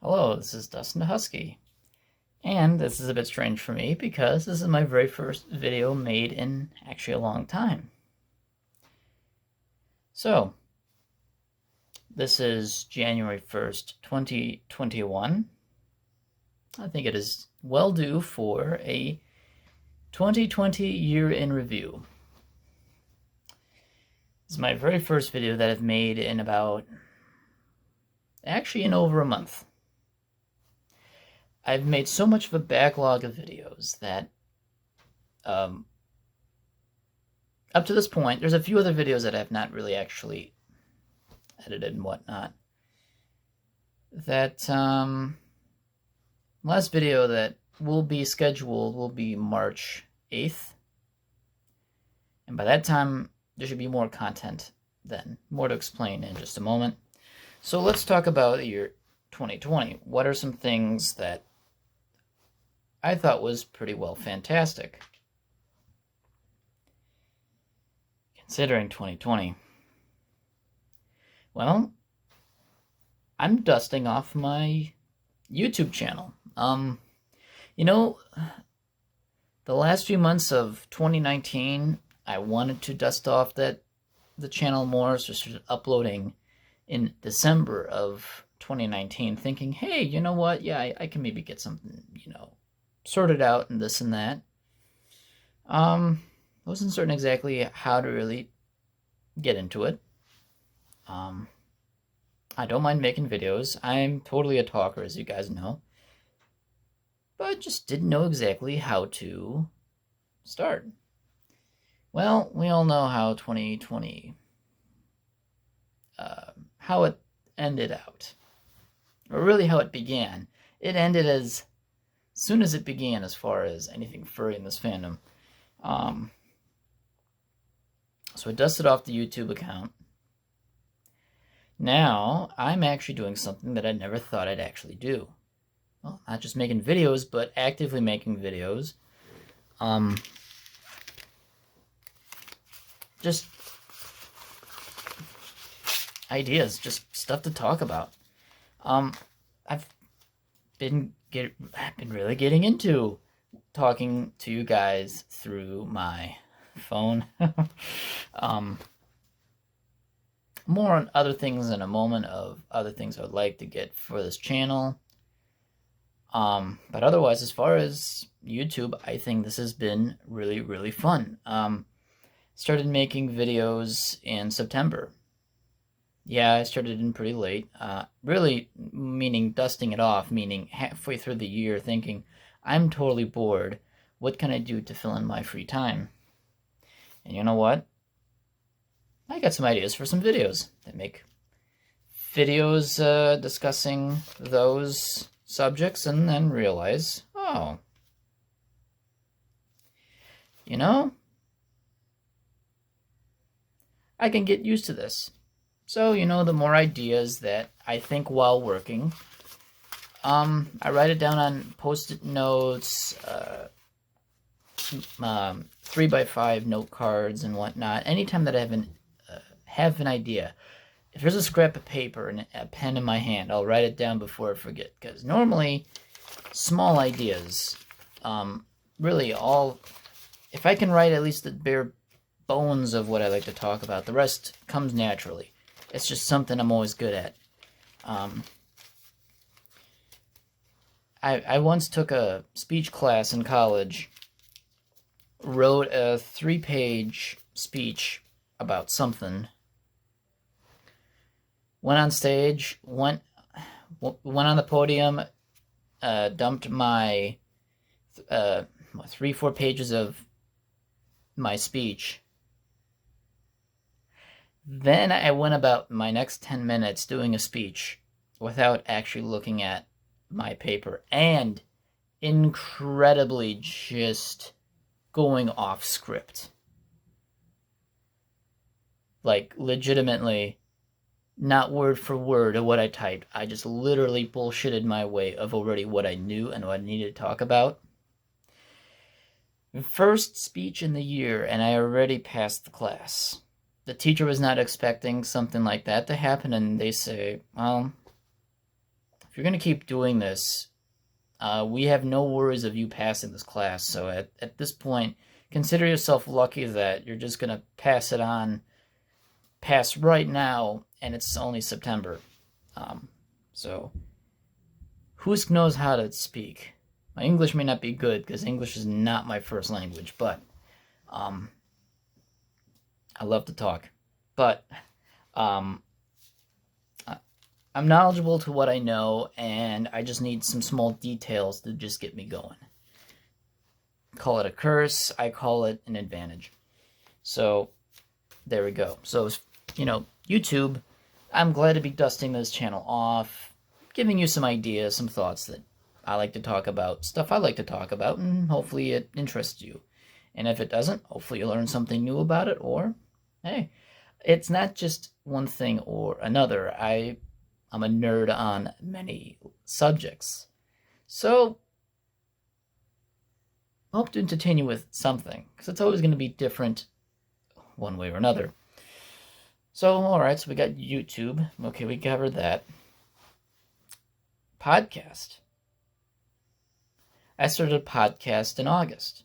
Hello, this is Dustin DaHusky, and this is a bit strange for me because this is my very first video made in actually a long time. So, this is January 1st, 2021. I think it is well due for a 2020 year in review. This is my very first video that I've made in in over a month. I've made so much of a backlog of videos that up to this point, there's a few other videos that I've not really actually edited and whatnot. That last video that will be scheduled will be March 8th. And by that time, there should be more content then. More to explain in just a moment. So let's talk about the year 2020. What are some things that I thought was pretty well fantastic, considering 2020. Well, I'm dusting off my YouTube channel. The last few months of 2019, I wanted to dust off the channel more, so started uploading in December of 2019, thinking, hey, you know what? Yeah, I can maybe get something, sorted out and this and that. I wasn't certain exactly how to really get into it. I don't mind making videos. I'm totally a talker, as you guys know. But just didn't know exactly how to start. Well, we all know how 2020, how it ended out. Or really how it began. It ended as soon as it began, as far as anything furry in this fandom. So I dusted off the YouTube account. Now, I'm actually doing something that I never thought I'd actually do. Well, not just making videos, but actively making videos. Just ideas, just stuff to talk about. I've been really getting into talking to you guys through my phone. More on other things in a moment of other things I would like to get for this channel. But otherwise, as far as YouTube, I think this has been really, really fun. Started making videos in September. Yeah, I started in pretty late. Really meaning dusting it off, meaning halfway through the year thinking, I'm totally bored. What can I do to fill in my free time? And you know what? I got some ideas for some videos that make videos discussing those subjects, and then realize, oh, I can get used to this. So, the more ideas that I think while working, I write it down on Post-it notes, 3x5 note cards and whatnot. Anytime that I have an idea, if there's a scrap of paper and a pen in my hand, I'll write it down before I forget. Because normally, small ideas, if I can write at least the bare bones of what I like to talk about, the rest comes naturally. It's just something I'm always good at. I once took a speech class in college, wrote a 3-page speech about something, went on stage, went on the podium, dumped my 3-4 pages of my speech. Then I went about my next 10 minutes doing a speech without actually looking at my paper, and incredibly just going off script. Like, legitimately, not word for word of what I typed. I just literally bullshitted my way of already what I knew and what I needed to talk about. First speech in the year, and I already passed the class. The teacher was not expecting something like that to happen, and they say, well, if you're going to keep doing this, we have no worries of you passing this class. So at this point, consider yourself lucky that you're just going to pass right now, and it's only September. So DaHusky knows how to speak. My English may not be good, because English is not my first language, but I love to talk. But I'm knowledgeable to what I know, and I just need some small details to just get me going. Call it a curse, I call it an advantage. So, there we go. So, YouTube, I'm glad to be dusting this channel off, giving you some ideas, some thoughts that I like to talk about, stuff I like to talk about, and hopefully it interests you. And if it doesn't, hopefully you learn something new about it, or, hey, it's not just one thing or another. I'm a nerd on many subjects. So, I hope to continue with something, because it's always going to be different one way or another. So, alright, so we got YouTube. Okay, we covered that. Podcast. I started a podcast in August.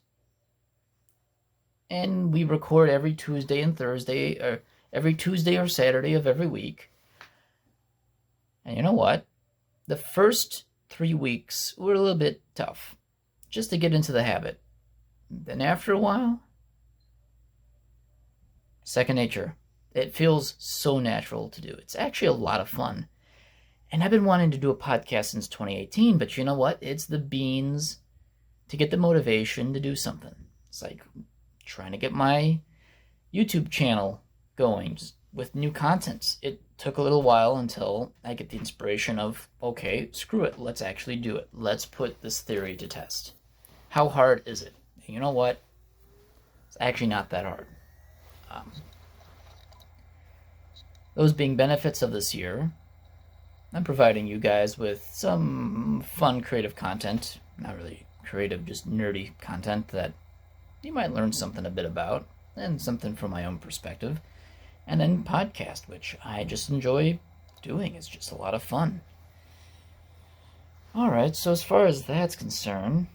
And we record every Tuesday and Thursday, or every Tuesday or Saturday of every week. And you know what? The first 3 weeks were a little bit tough, just to get into the habit. Then after a while, second nature. It feels so natural to do. It's actually a lot of fun. And I've been wanting to do a podcast since 2018, but you know what? It's the beans to get the motivation to do something. It's like trying to get my YouTube channel going, just with new content. It took a little while until I get the inspiration of, okay, screw it, let's actually do it. Let's put this theory to test. How hard is it? And you know what? It's actually not that hard. Those being benefits of this year, I'm providing you guys with some fun creative content. Not really creative, just nerdy content that you might learn something a bit about, and something from my own perspective. And then podcast, which I just enjoy doing. It's just a lot of fun. Alright, so as far as that's concerned...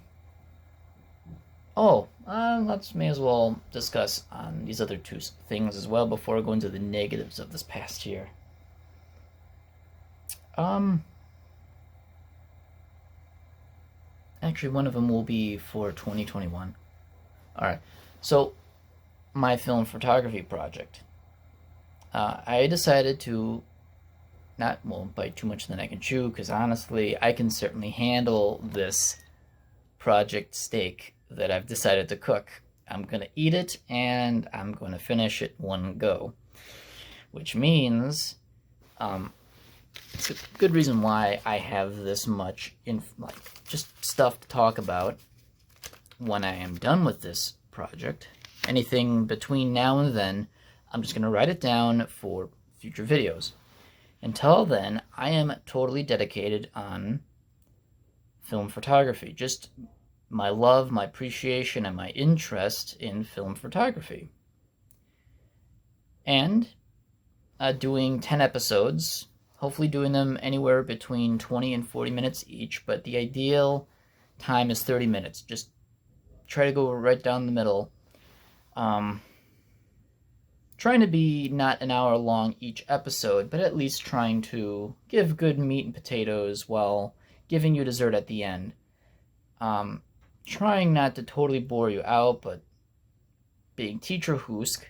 let's may as well discuss on these other two things as well before I go into the negatives of this past year. Actually, one of them will be for 2021. Alright, so my film photography project. I decided to not bite too much than I can chew, because honestly, I can certainly handle this project steak that I've decided to cook. I'm going to eat it, and I'm going to finish it one go. Which means, it's a good reason why I have this much, just stuff to talk about when I am done with this project. Anything between now and then, I'm just going to write it down for future videos. Until then, I am totally dedicated on film photography. Just my love, my appreciation, and my interest in film photography. And doing 10 episodes, hopefully doing them anywhere between 20 and 40 minutes each, but the ideal time is 30 minutes. Just try to go right down the middle. Trying to be not an hour long each episode, but at least trying to give good meat and potatoes while giving you dessert at the end. Trying not to totally bore you out, but being Teacher DaHusky,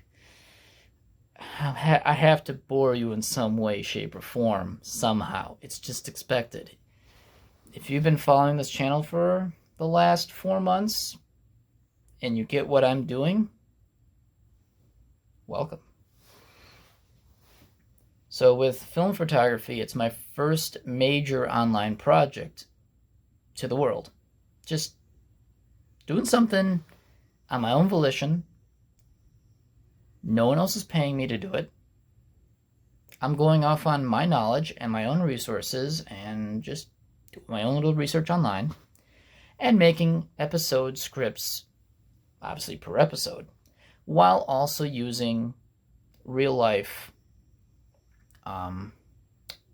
I have to bore you in some way, shape, or form, somehow. It's just expected. If you've been following this channel for the last 4 months, and you get what I'm doing, welcome. So with film photography, it's my first major online project to the world. Just doing something on my own volition. No one else is paying me to do it. I'm going off on my knowledge and my own resources and just doing my own little research online and making episode scripts, obviously per episode, while also using real-life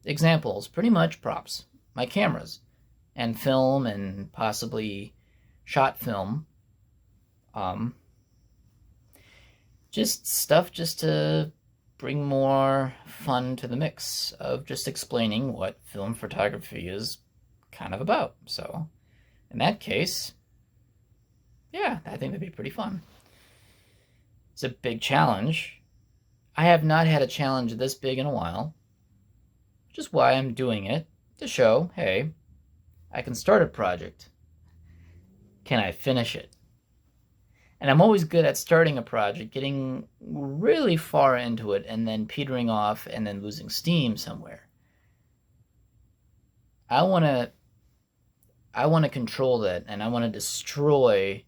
examples, pretty much props. my cameras and film and possibly shot film. Just stuff just to bring more fun to the mix of just explaining what film photography is kind of about. So in that case, yeah, I think that'd be pretty fun. It's a big challenge. I have not had a challenge this big in a while, which is why I'm doing it, to show, hey, I can start a project. Can I finish it? And I'm always good at starting a project, getting really far into it, and then petering off and then losing steam somewhere. I want to control that, and I want to destroy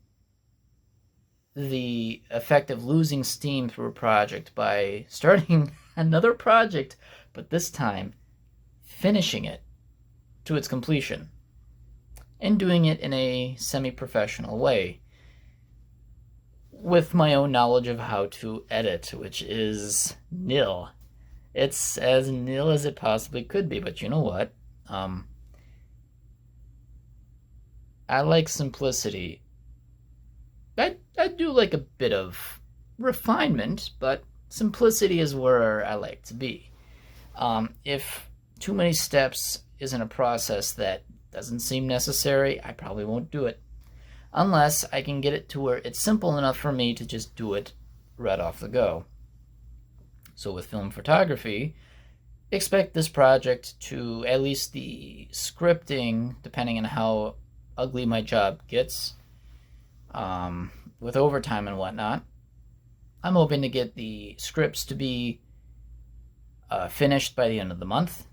the effect of losing steam through a project by starting another project, but this time finishing it to its completion and doing it in a semi-professional way with my own knowledge of how to edit, which is nil. It's as nil as it possibly could be, but you know what? I like simplicity. I do like a bit of refinement, but simplicity is where I like to be. If too many steps isn't a process that doesn't seem necessary, I probably won't do it. Unless I can get it to where it's simple enough for me to just do it right off the go. So with film photography, expect this project to, at least the scripting, depending on how ugly my job gets, with overtime and whatnot, I'm hoping to get the scripts to be finished by the end of the month.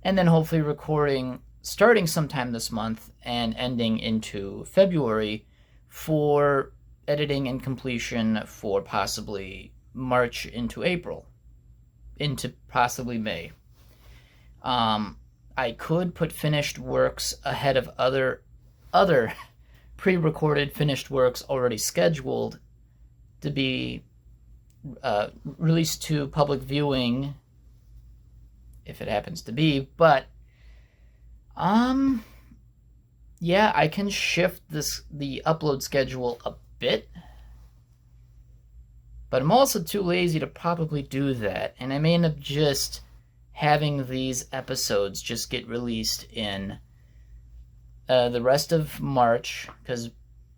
And then hopefully recording starting sometime this month and ending into February for editing and completion for possibly March into April, into possibly May. I could put finished works ahead of other pre-recorded finished works already scheduled to be released to public viewing, if it happens to be, but yeah, I can shift the upload schedule a bit, but I'm also too lazy to probably do that, and I may end up just having these episodes just get released in the rest of March, because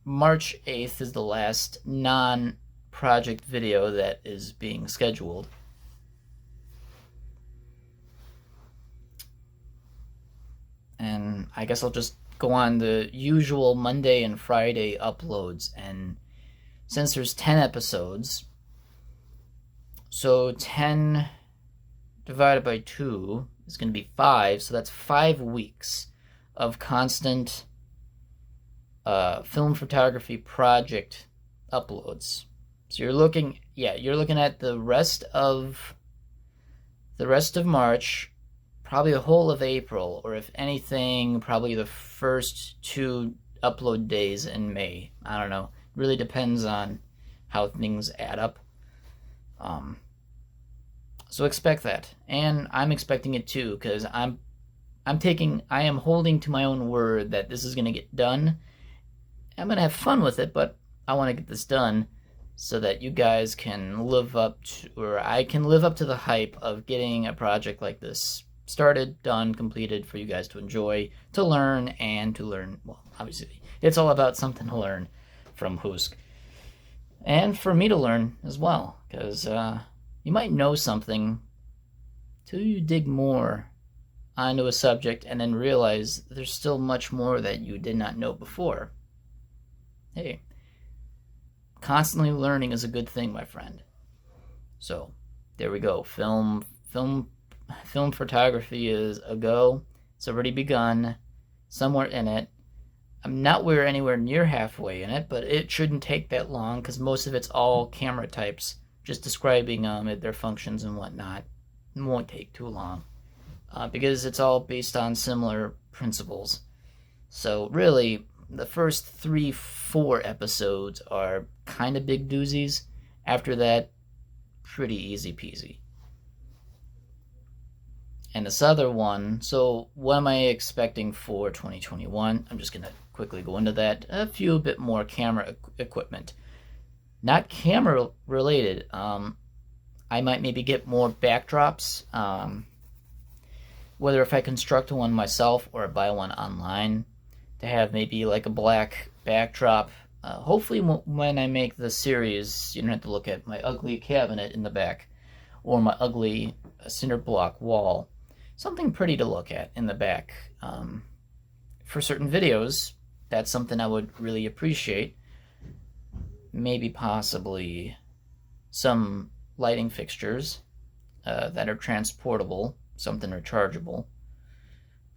March 8th is the last non-project video that is being scheduled. And I guess I'll just go on the usual Monday and Friday uploads. And since there's 10 episodes, so 10 divided by 2 is going to be 5. So that's 5 weeks of constant film photography project uploads. So you're looking at the rest of March, probably the whole of April, or if anything, probably the first 2 upload days in May. I don't know. It really depends on how things add up. So expect that, and I'm expecting it too, because I am holding to my own word that this is going to get done. I'm going to have fun with it, but I want to get this done so that you guys can live up to, or I can live up to the hype of getting a project like this started, done, completed for you guys to enjoy, to learn, well, obviously, it's all about something to learn from DaHusky. And for me to learn as well, because you might know something till you dig more onto a subject and then realize there's still much more that you did not know before. Hey, constantly learning is a good thing, my friend. So, there we go. Film photography is a go. It's already begun. Somewhere in it. I'm not anywhere near halfway in it, but it shouldn't take that long because most of it's all camera types, just describing their functions and whatnot. It won't take too long because it's all based on similar principles. So really, the first 3-4 episodes are kind of big doozies. After that, pretty easy peasy. And this other one, so what am I expecting for 2021? I'm just going to quickly go into that. A few bit more camera equipment. Not camera related. I might maybe get more backdrops. Whether if I construct one myself or buy one online, to have maybe like a black backdrop. Hopefully when I make the series, you don't have to look at my ugly cabinet in the back or my ugly cinder block wall. Something pretty to look at in the back. For certain videos, that's something I would really appreciate. Maybe possibly some lighting fixtures that are transportable, something rechargeable.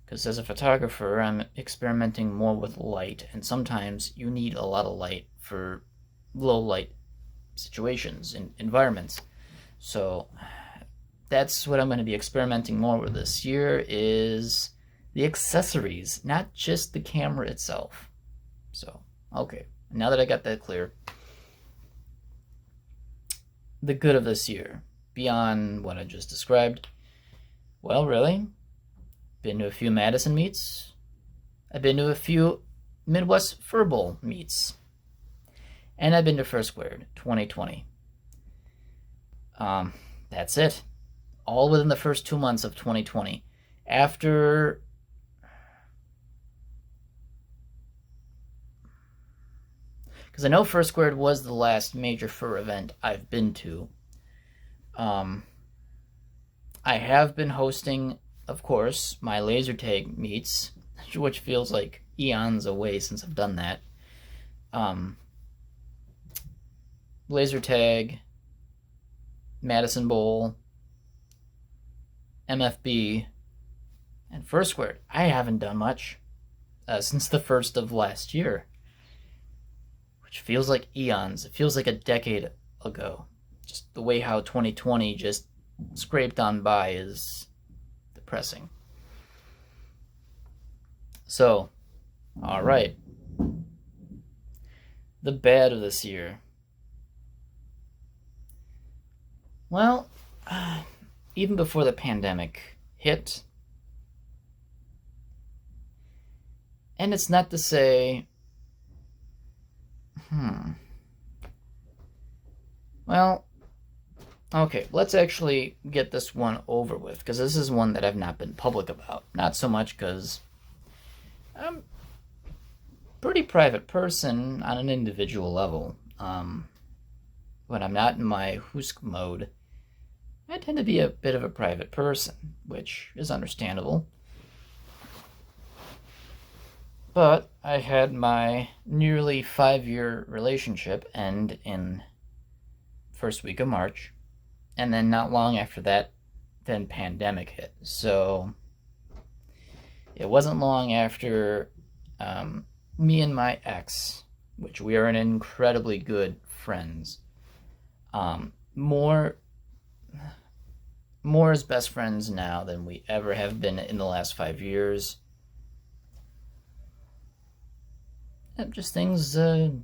Because as a photographer, I'm experimenting more with light, and sometimes you need a lot of light for low light situations and environments. So that's what I'm going to be experimenting more with this year, is the accessories, not just the camera itself. So, okay, now that I got that clear, the good of this year, beyond what I just described, well, really, been to a few Madison meets. I've been to a few Midwest Fur Bowl meets. And I've been to First Squared 2020. That's it. All within the first 2 months of 2020. After... because I know First Squared was the last major fur event I've been to. I have been hosting, of course, my laser tag meets, which feels like eons away since I've done that. Laser tag, Madison Bowl, MFB, and First Squared. I haven't done much since the first of last year, which feels like eons. It feels like a decade ago. Just the way how 2020 just scraped on by is depressing. So, all right. The bad of this year. Well, even before the pandemic hit, and it's not to say, well, okay, let's actually get this one over with, because this is one that I've not been public about. Not so much because I'm a pretty private person on an individual level. When I'm not in my DaHusky mode, I tend to be a bit of a private person, which is understandable. But I had my nearly 5-year relationship end in first week of March. And then not long after that, then pandemic hit. So it wasn't long after me and my ex, which we are an incredibly good friends, more as best friends now than we ever have been in the last 5 years. Just things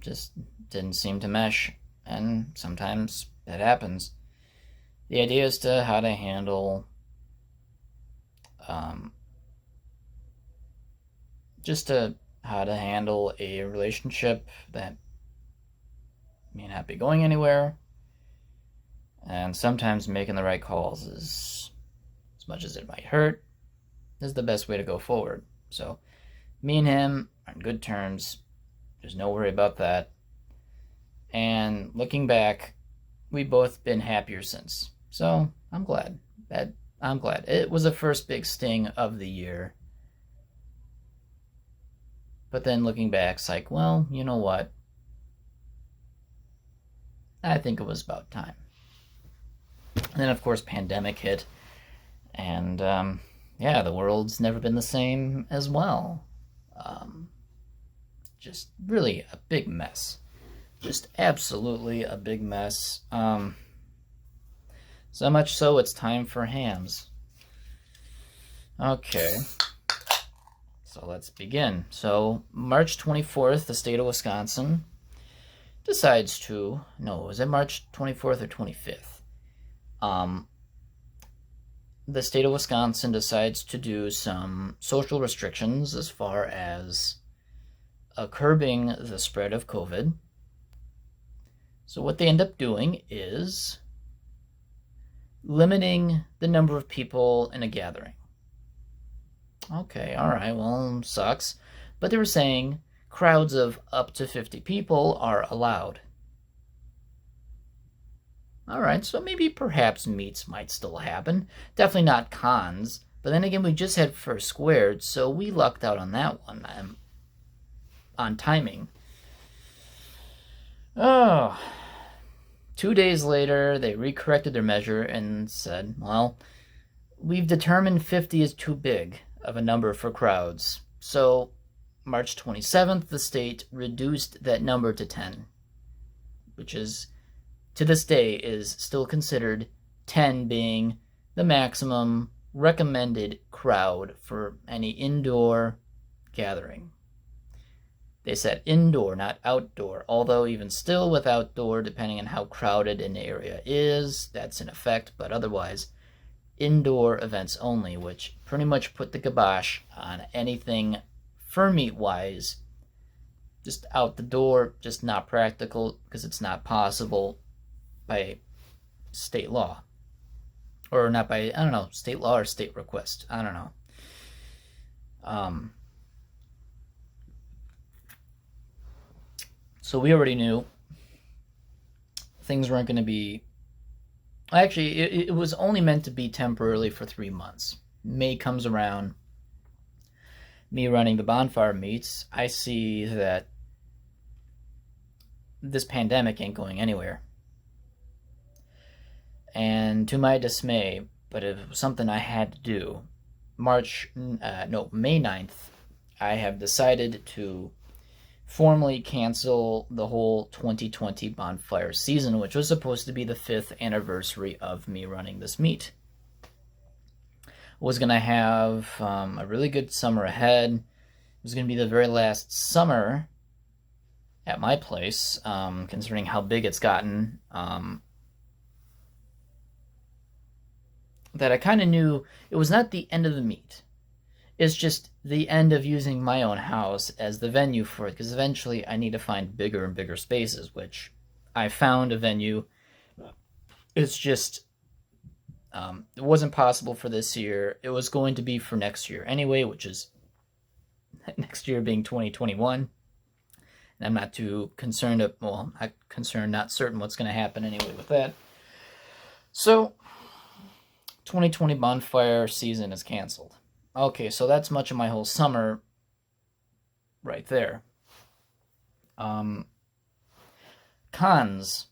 just didn't seem to mesh, and sometimes that happens. The idea is to how to handle how to handle a relationship that may not be going anywhere, and sometimes making the right calls is, as much as it might hurt, is the best way to go forward. So me and him are on good terms. There's no worry about that. And looking back, we've both been happier since. So I'm glad. It was the first big sting of the year. But then looking back, it's like, well, you know what? I think it was about time. And then, of course, pandemic hit. And, the world's never been the same as well. Just really a big mess. Just absolutely a big mess. So much so it's time for hams. Okay. So let's begin. So March 24th, the state of Wisconsin decides to, no, was it March 24th or 25th? the state of Wisconsin decides to do some social restrictions as far as curbing the spread of COVID. So what they end up doing is limiting the number of people in a gathering. Okay, all right, well, sucks. But they were saying crowds of up to 50 people are allowed. All right, so maybe perhaps meets might still happen. Definitely not cons. But then again, we just had First Squared, so we lucked out on that one, on timing. Oh, 2 days later, they recorrected their measure and said, well, we've determined 50 is too big of a number for crowds. So March 27th, the state reduced that number to 10, which is, to this day, is still considered 10 being the maximum recommended crowd for any indoor gathering. They said indoor, not outdoor, although even still with outdoor, depending on how crowded an area is, that's in effect, but otherwise, indoor events only, which pretty much put the kibosh on anything fur meat-wise. Just out the door, just not practical, because it's not possible by state law. Or not by, I don't know, state law or state request. I don't know. So we already knew things weren't going to be... Actually, it was only meant to be temporarily for 3 months. May comes around. Me running the Bonfire meets, I see that this pandemic ain't going anywhere. And to my dismay, but it was something I had to do, May 9th, I have decided to formally cancel the whole 2020 Bonfire season, which was supposed to be the 5th anniversary of me running this meet. Was going to have a really good summer ahead. It was going to be the very last summer at my place, considering how big it's gotten. That I kind of knew it was not the end of the meet. It's just the end of using my own house as the venue for it, because eventually I need to find bigger and bigger spaces, which I found a venue. It's just, it wasn't possible for this year. It was going to be for next year anyway, which is next year being 2021. And I'm not too concerned, not certain what's going to happen anyway with that. So, 2020 Bonfire season is canceled. Okay, so that's much of my whole summer right there. Cons.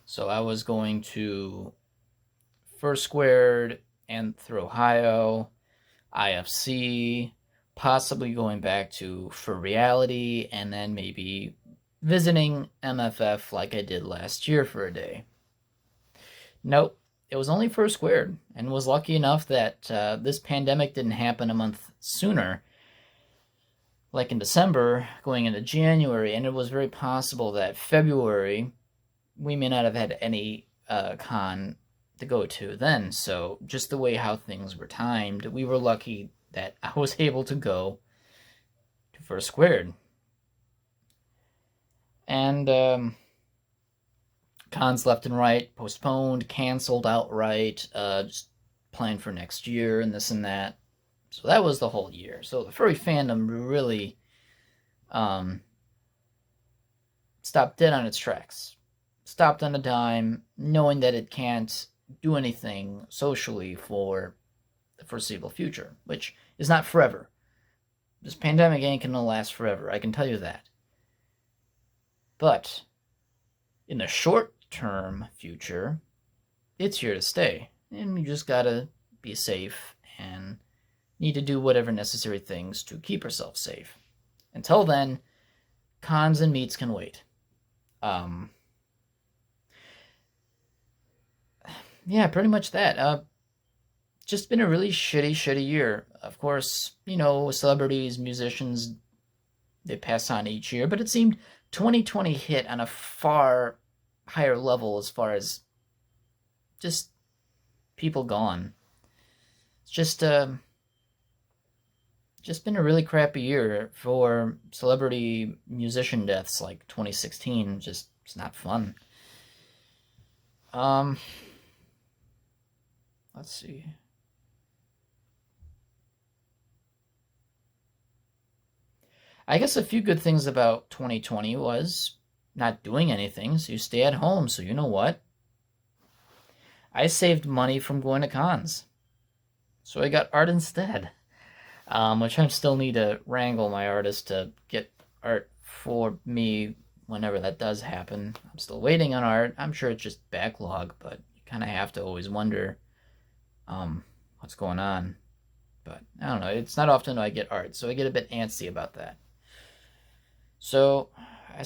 So I was going to First Squared and through Ohio, IFC, possibly going back to For Reality, and then maybe visiting MFF like I did last year for a day. Nope. It was only First Squared, and was lucky enough that this pandemic didn't happen a month sooner, like in December, going into January, and it was very possible that February, we may not have had any con to go to then, so just the way how things were timed, we were lucky that I was able to go to First Squared. And, cons left and right, postponed, canceled outright, just planned for next year and this and that. So that was the whole year. So the furry fandom really stopped dead on its tracks. Stopped on a dime, knowing that it can't do anything socially for the foreseeable future, which is not forever. This pandemic ain't gonna last forever, I can tell you that. But in the short-term future, it's here to stay, and you just gotta be safe and need to do whatever necessary things to keep yourself safe. Until then, cons and meets can wait. Yeah, pretty much that. Just been a really shitty year. Of course, celebrities, musicians, they pass on each year, but it seemed 2020 hit on a far higher level as far as just people gone. It's just been a really crappy year for celebrity musician deaths, like 2016. Just, it's not fun. Um, let's see. I guess a few good things about 2020 was not doing anything, so you stay at home. So you know what? I saved money from going to cons. So I got art instead, which I still need to wrangle my artist to get art for me whenever that does happen. I'm still waiting on art. I'm sure it's just backlog, but you kind of have to always wonder what's going on. But I don't know. It's not often I get art, so I get a bit antsy about that. So I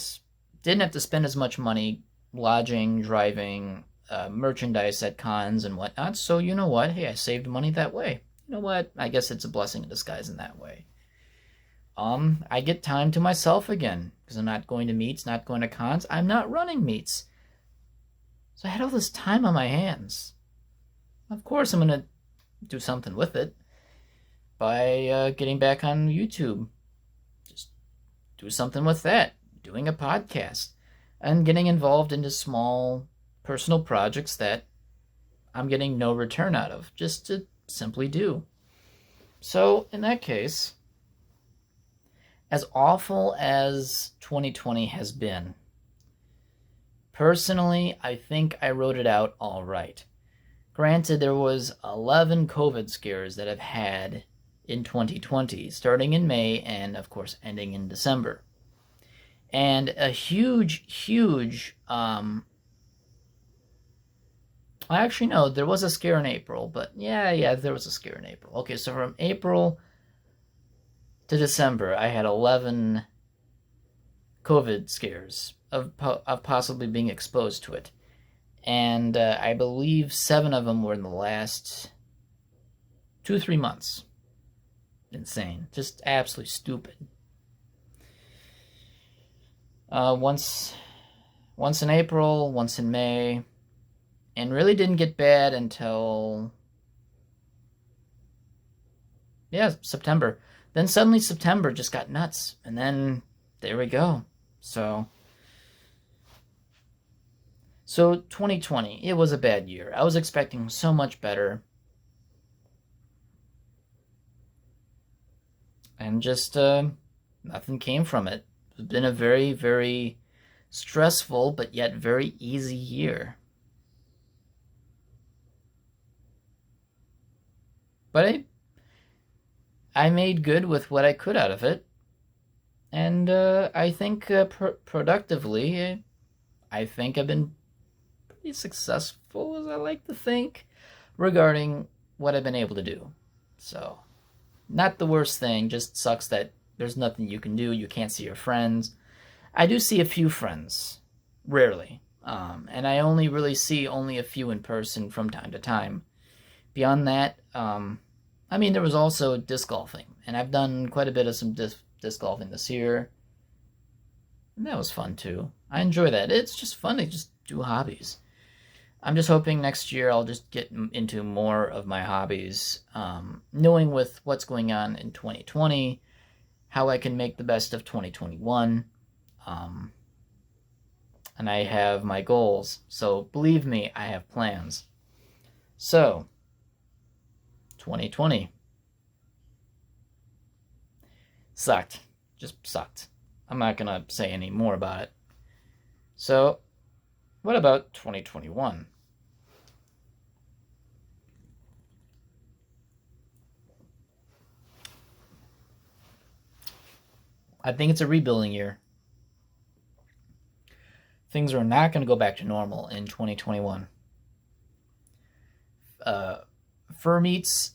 didn't have to spend as much money lodging, driving, merchandise at cons and whatnot. So you know what? Hey, I saved money that way. You know what? I guess it's a blessing in disguise in that way. I get time to myself again because I'm not going to meets, not going to cons. I'm not running meets. So I had all this time on my hands. Of course, I'm going to do something with it by getting back on YouTube. Just do something with that. Doing a podcast and getting involved into small personal projects that I'm getting no return out of, just to simply do. So, in that case, as awful as 2020 has been, personally, I think I wrote it out all right. Granted, there was 11 COVID scares that I've had in 2020, starting in May and, of course, ending in December. And a huge, actually, no, there was a scare in April, but yeah, there was a scare in April. Okay, so from April to December, I had 11 COVID scares of possibly being exposed to it. And I believe 7 of them were in the last 2-3 months. Insane. Just absolutely stupid. Once in April, once in May, and really didn't get bad until September. Then suddenly September just got nuts, and then there we go. So 2020, it was a bad year. I was expecting so much better, and just nothing came from it. It's been a very, very stressful but yet very easy year. But I made good with what I could out of it. And I think productively, I think I've been pretty successful, as I like to think, regarding what I've been able to do. So, not the worst thing, just sucks that there's nothing you can do. You can't see your friends. I do see a few friends, rarely. And I only really see only a few in person from time to time. Beyond that, there was also disc golfing. And I've done quite a bit of some disc golfing this year. And that was fun, too. I enjoy that. It's just fun to just do hobbies. I'm just hoping next year I'll just get into more of my hobbies, knowing with what's going on in 2020, how I can make the best of 2021, and I have my goals. So believe me, I have plans. So, 2020 sucked. Just sucked. I'm not gonna say any more about it. So, what about 2021? I think it's a rebuilding year. Things are not going to go back to normal in 2021. Fur meats,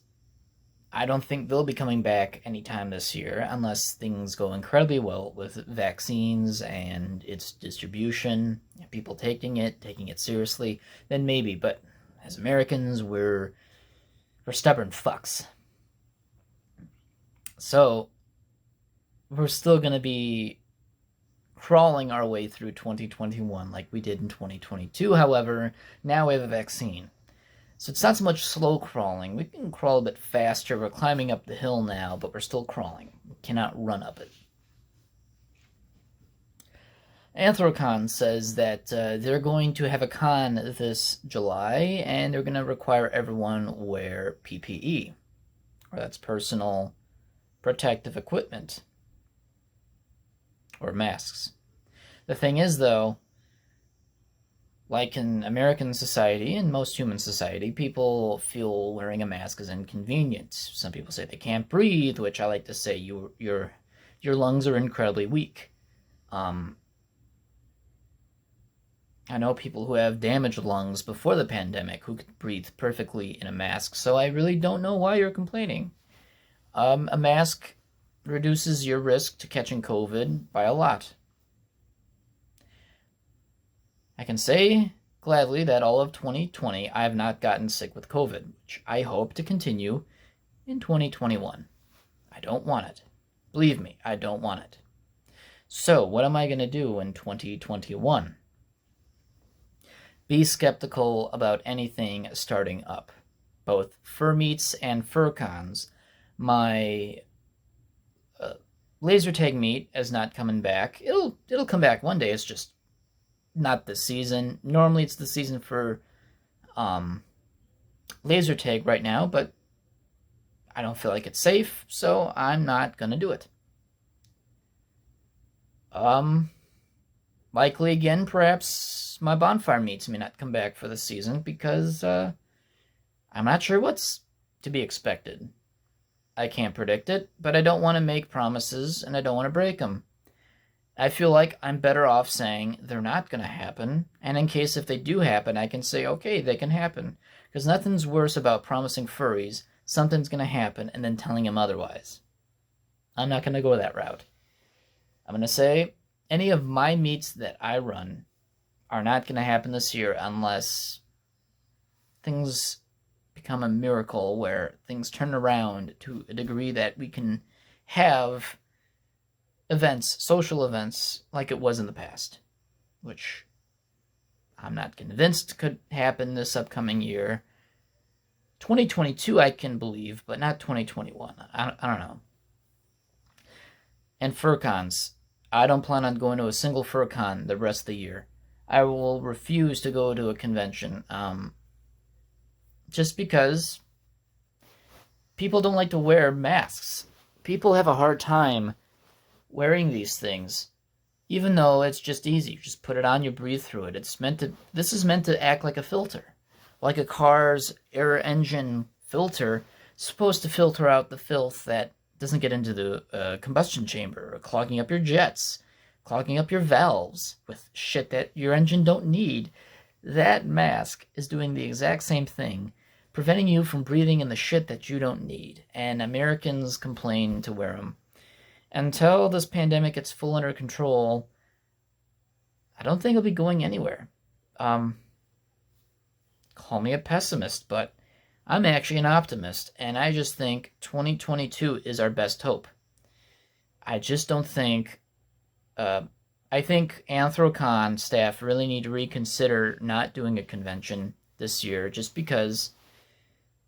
I don't think they'll be coming back anytime this year unless things go incredibly well with vaccines and its distribution, people taking it seriously, then maybe. But as Americans, we're stubborn fucks. So we're still going to be crawling our way through 2021 like we did in 2022. However, now we have a vaccine. So it's not so much slow crawling. We can crawl a bit faster. We're climbing up the hill now, but we're still crawling. We cannot run up it. Anthrocon says that they're going to have a con this July, and they're going to require everyone wear PPE, or that's personal protective equipment, or masks. The thing is, though, like in American society and most human society, people feel wearing a mask is inconvenient. Some people say they can't breathe, which I like to say your lungs are incredibly weak. I know people who have damaged lungs before the pandemic who could breathe perfectly in a mask, so I really don't know why you're complaining. A mask reduces your risk to catching COVID by a lot. I can say gladly that all of 2020 I have not gotten sick with COVID, which I hope to continue in 2021. I don't want it. Believe me, I don't want it. So, what am I going to do in 2021? Be skeptical about anything starting up, both fur meets and fur cons. My laser tag meet is not coming back. It'll come back one day. It's just not this season. Normally it's the season for laser tag right now, but I don't feel like it's safe, so I'm not gonna do it. Likely again, perhaps my bonfire meets may not come back for the season because I'm not sure what's to be expected. I can't predict it, but I don't want to make promises and I don't want to break them. I feel like I'm better off saying they're not going to happen, and in case if they do happen, I can say, okay, they can happen. Because nothing's worse about promising furries something's going to happen and then telling them otherwise. I'm not going to go that route. I'm going to say any of my meets that I run are not going to happen this year unless things become a miracle where things turn around to a degree that we can have events, social events, like it was in the past, which I'm not convinced could happen this upcoming year. 2022 I can believe, but not 2021. I don't know. And FurCons. I don't plan on going to a single FurCon the rest of the year. I will refuse to go to a convention, just because people don't like to wear masks. People have a hard time wearing these things, even though it's just easy. You just put it on, you breathe through it. This is meant to act like a filter. Like a car's air engine filter, it's supposed to filter out the filth that doesn't get into the combustion chamber, or clogging up your jets, clogging up your valves with shit that your engine don't need. That mask is doing the exact same thing, preventing you from breathing in the shit that you don't need. And Americans complain to wear them. Until this pandemic gets full under control, I don't think it'll be going anywhere. Call me a pessimist, but I'm actually an optimist, and I just think 2022 is our best hope. I just don't think... I think Anthrocon staff really need to reconsider not doing a convention this year, just because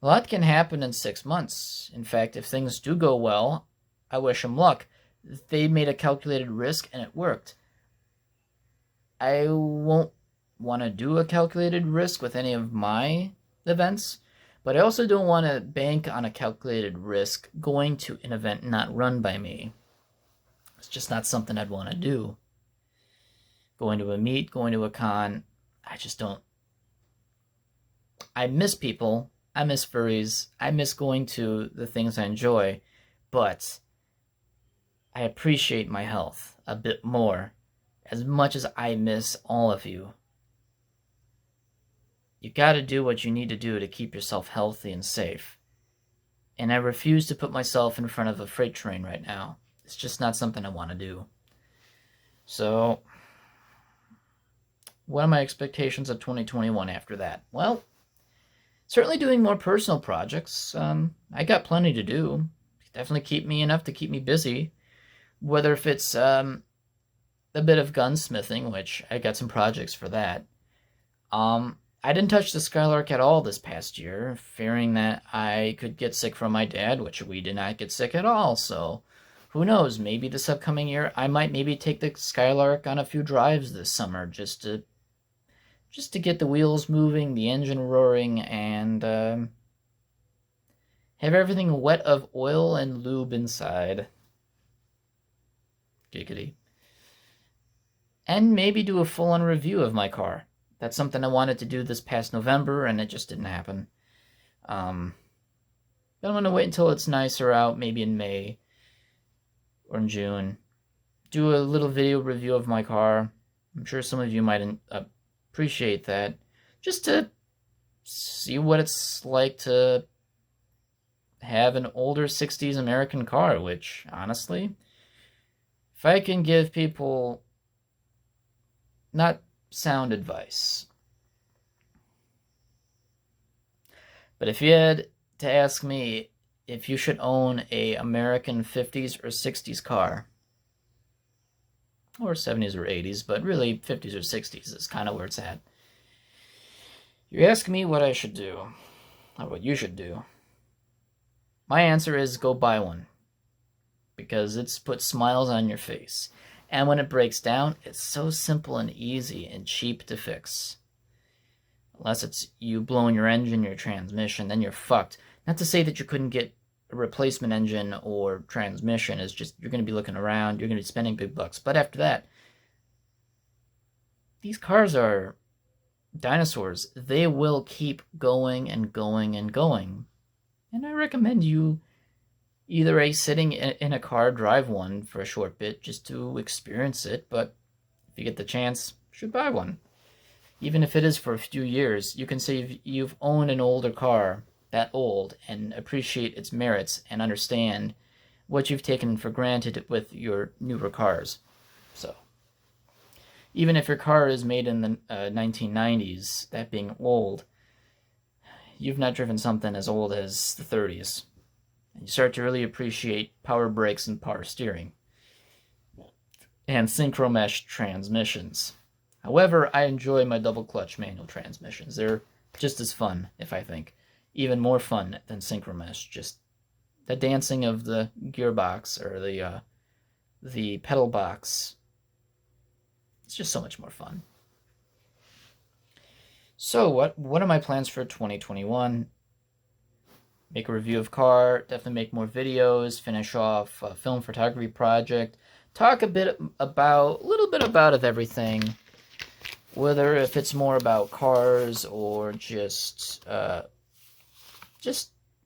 a lot can happen in 6 months. In fact, if things do go well, I wish them luck. They made a calculated risk, and it worked. I won't want to do a calculated risk with any of my events, but I also don't want to bank on a calculated risk going to an event not run by me. It's just not something I'd want to do. Going to a meet, going to a con, I just don't. I miss people, I miss furries, I miss going to the things I enjoy, but I appreciate my health a bit more, as much as I miss all of you. You gotta do what you need to do to keep yourself healthy and safe. And I refuse to put myself in front of a freight train right now. It's just not something I want to do. So, what are my expectations of 2021 after that? Well, certainly doing more personal projects. I got plenty to do. Definitely keep me enough to keep me busy. Whether if it's a bit of gunsmithing, which I got some projects for that. I didn't touch the Skylark at all this past year, fearing that I could get sick from my dad, which we did not get sick at all. So who knows? Maybe this upcoming year I might maybe take the Skylark on a few drives this summer just to get the wheels moving, the engine roaring, and have everything wet of oil and lube inside. Giggity. And maybe do a full-on review of my car. That's something I wanted to do this past November, and it just didn't happen. But I'm going to wait until it's nicer out, maybe in May or in June. Do a little video review of my car. I'm sure some of you might appreciate that. Just to see what it's like to have an older 60s American car, which, honestly, if I can give people not sound advice, but if you had to ask me if you should own a American 50s or 60s car, or 70s or 80s, but really 50s or 60s is kind of where it's at. You ask me what I should do, or what you should do. My answer is go buy one, because it's put smiles on your face. And when it breaks down, it's so simple and easy and cheap to fix. Unless it's you blowing your engine, your transmission, then you're fucked. Not to say that you couldn't get a replacement engine or transmission. It's just you're going to be looking around, you're going to be spending big bucks. But after that, these cars are dinosaurs. They will keep going and going and going. And I recommend you either sitting in a car, drive one for a short bit just to experience it, but if you get the chance, you should buy one. Even if it is for a few years, you can say you've owned an older car, that old, and appreciate its merits and understand what you've taken for granted with your newer cars. So, even if your car is made in the 1990s, that being old, you've not driven something as old as the 30s. And you start to really appreciate power brakes and power steering. And synchro mesh transmissions. However, I enjoy my double clutch manual transmissions. They're just as fun, if I think. Even more fun than synchro mesh. Just the dancing of the gearbox or the pedal box. It's just so much more fun. So what are my plans for 2021? Make a review of car, definitely make more videos, finish off a film photography project, talk a little bit about of everything, whether if it's more about cars or just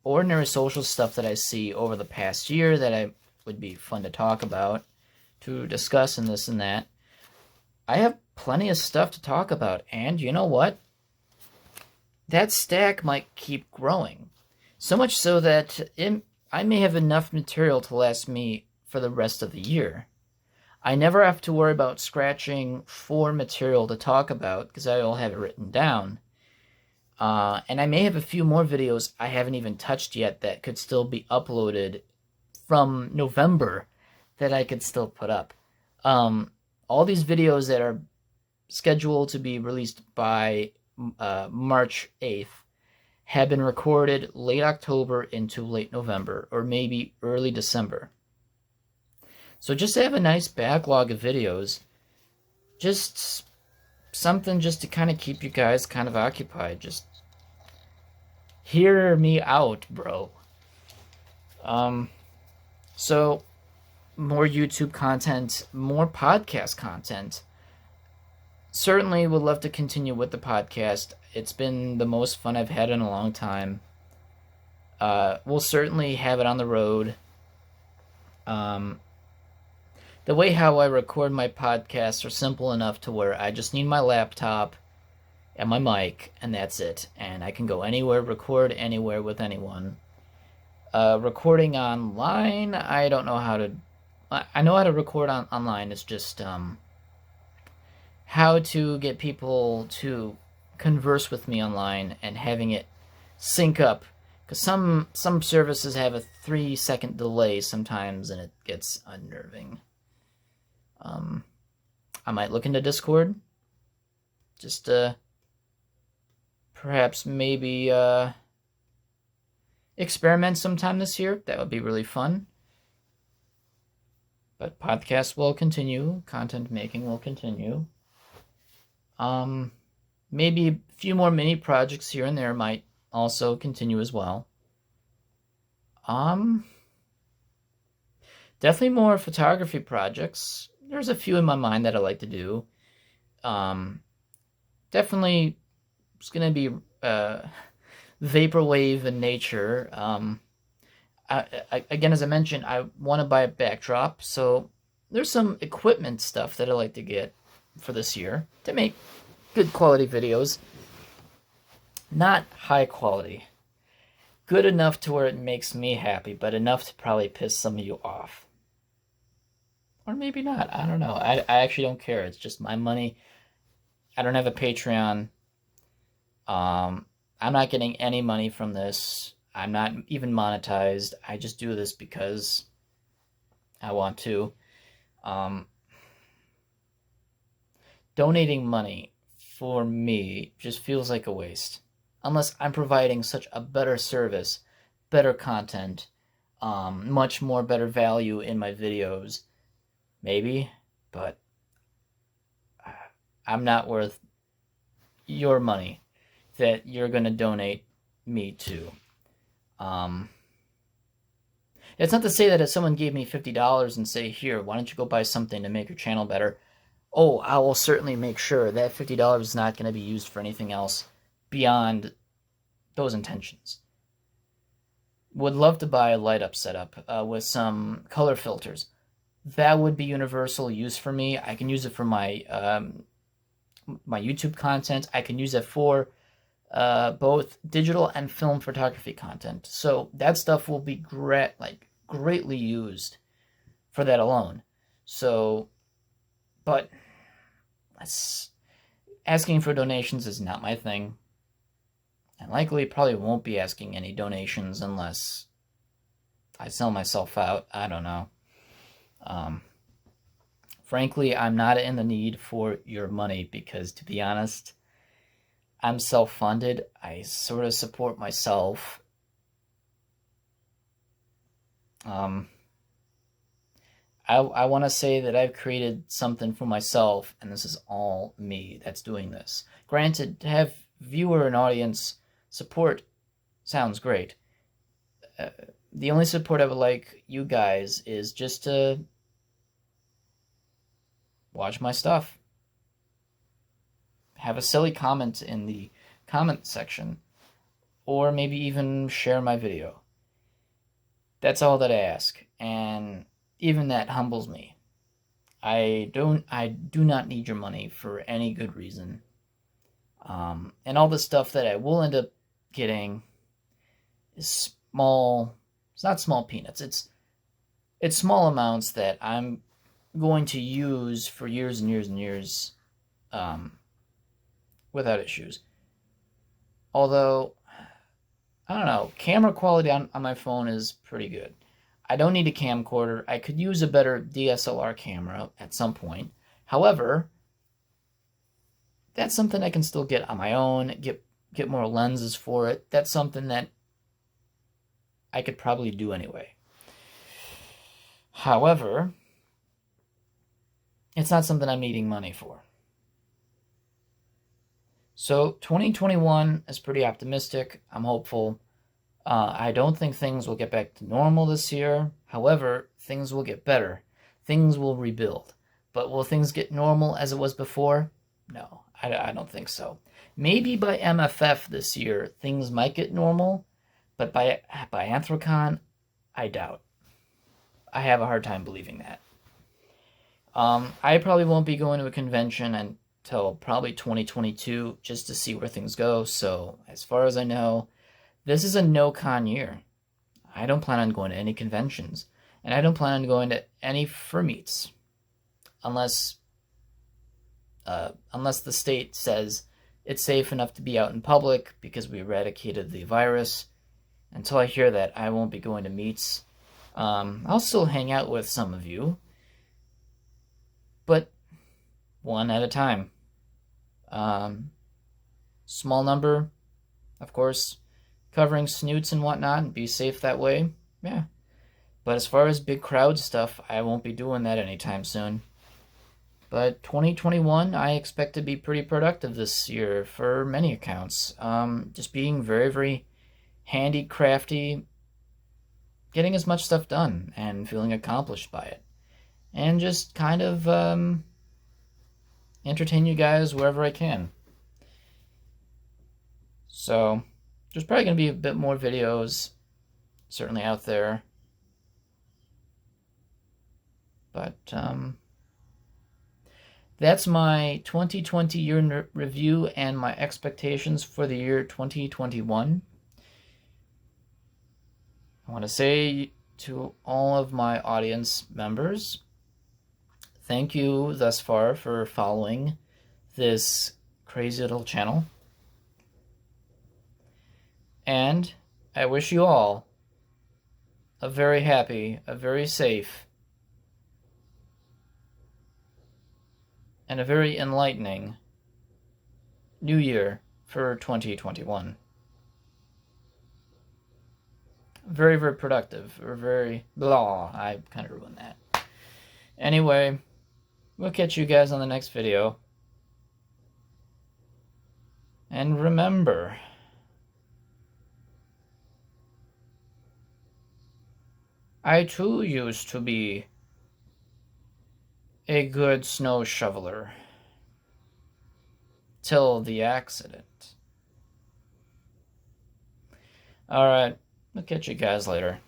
ordinary social stuff that I see over the past year that I would be fun to talk about, to discuss and this and that. I have plenty of stuff to talk about, and you know what? That stack might keep growing. So much so that I may have enough material to last me for the rest of the year. I never have to worry about scratching for material to talk about because I all have it written down. And I may have a few more videos I haven't even touched yet that could still be uploaded from November that I could still put up. All these videos that are scheduled to be released by March 8th have been recorded late October into late November, or maybe early December. So just to have a nice backlog of videos, just something just to kind of keep you guys kind of occupied. Just hear me out, bro. So more YouTube content, more podcast content. Certainly would love to continue with the podcast. It's been the most fun I've had in a long time. We'll certainly have it on the road. The way how I record my podcasts are simple enough to where I just need my laptop and my mic, and that's it. And I can go anywhere, record anywhere with anyone. Recording online, I don't know how to... I know how to record online. It's just how to get people to converse with me online and having it sync up. Because some services have a 3-second delay sometimes, and it gets unnerving. I might look into Discord. Just perhaps maybe experiment sometime this year. That would be really fun. But podcasts will continue. Content making will continue. Maybe a few more mini projects here and there might also continue as well. Definitely more photography projects. There's a few in my mind that I like to do. Definitely it's gonna be vaporwave in nature. Again, as I mentioned, I want to buy a backdrop, so there's some equipment stuff that I like to get for this year to make good quality videos. Not high quality. Good enough to where it makes me happy, but enough to probably piss some of you off. Or maybe not. I don't know. I actually don't care. It's just my money. I don't have a Patreon. I'm not getting any money from this. I'm not even monetized. I just do this because I want to. Donating money for me just feels like a waste. Unless I'm providing such a better service, better content, much more better value in my videos. Maybe, but I'm not worth your money that you're going to donate me to. It's not to say that if someone gave me $50 and say, here, why don't you go buy something to make your channel better? Oh, I will certainly make sure that $50 is not going to be used for anything else beyond those intentions. Would love to buy a light up setup with some color filters. That would be universal use for me. I can use it for my my YouTube content. I can use it for both digital and film photography content. So that stuff will be greatly used for that alone. So, but asking for donations is not my thing. And likely probably won't be asking any donations unless I sell myself out. I don't know. Frankly, I'm not in the need for your money because, to be honest, I'm self-funded. I sort of support myself. I want to say that I've created something for myself, and this is all me that's doing this. Granted, to have viewer and audience support sounds great. The only support I would like you guys is just to watch my stuff. Have a silly comment in the comment section, or maybe even share my video. That's all that I ask, and even that humbles me. I do not need your money for any good reason. And all the stuff that I will end up getting is small. It's not small peanuts. It's small amounts that I'm going to use for years and years and years, without issues. Although, I don't know, camera quality on my phone is pretty good. I don't need a camcorder. I could use a better DSLR camera at some point. However, that's something I can still get on my own, get more lenses for it. That's something that I could probably do anyway. However, it's not something I'm needing money for. So 2021 is pretty optimistic. I'm hopeful. I don't think things will get back to normal this year. However, things will get better. Things will rebuild. But will things get normal as it was before? No, I don't think so. Maybe by MFF this year, things might get normal. But by Anthrocon, I doubt. I have a hard time believing that. I probably won't be going to a convention until probably 2022 just to see where things go. So as far as I know, this is a no-con year. I don't plan on going to any conventions. And I don't plan on going to any fur meets. Unless the state says it's safe enough to be out in public because we eradicated the virus. Until I hear that, I won't be going to meets. I'll still hang out with some of you. But one at a time. Small number, of course, covering snoots and whatnot and be safe that way. Yeah. But as far as big crowd stuff, I won't be doing that anytime soon. But 2021, I expect to be pretty productive this year for many accounts. Just being very, very handy, crafty, getting as much stuff done and feeling accomplished by it. And just kind of entertain you guys wherever I can. So, there's probably going to be a bit more videos certainly out there. But that's my 2020 year review and my expectations for the year 2021. I want to say to all of my audience members, thank you thus far for following this crazy little channel. And I wish you all a very happy, a very safe, and a very enlightening new year for 2021. Very, very productive, or very blah. I kind of ruined that. Anyway, we'll catch you guys on the next video. And remember, I too used to be a good snow shoveler. Till the accident. Alright, I'll catch you guys later.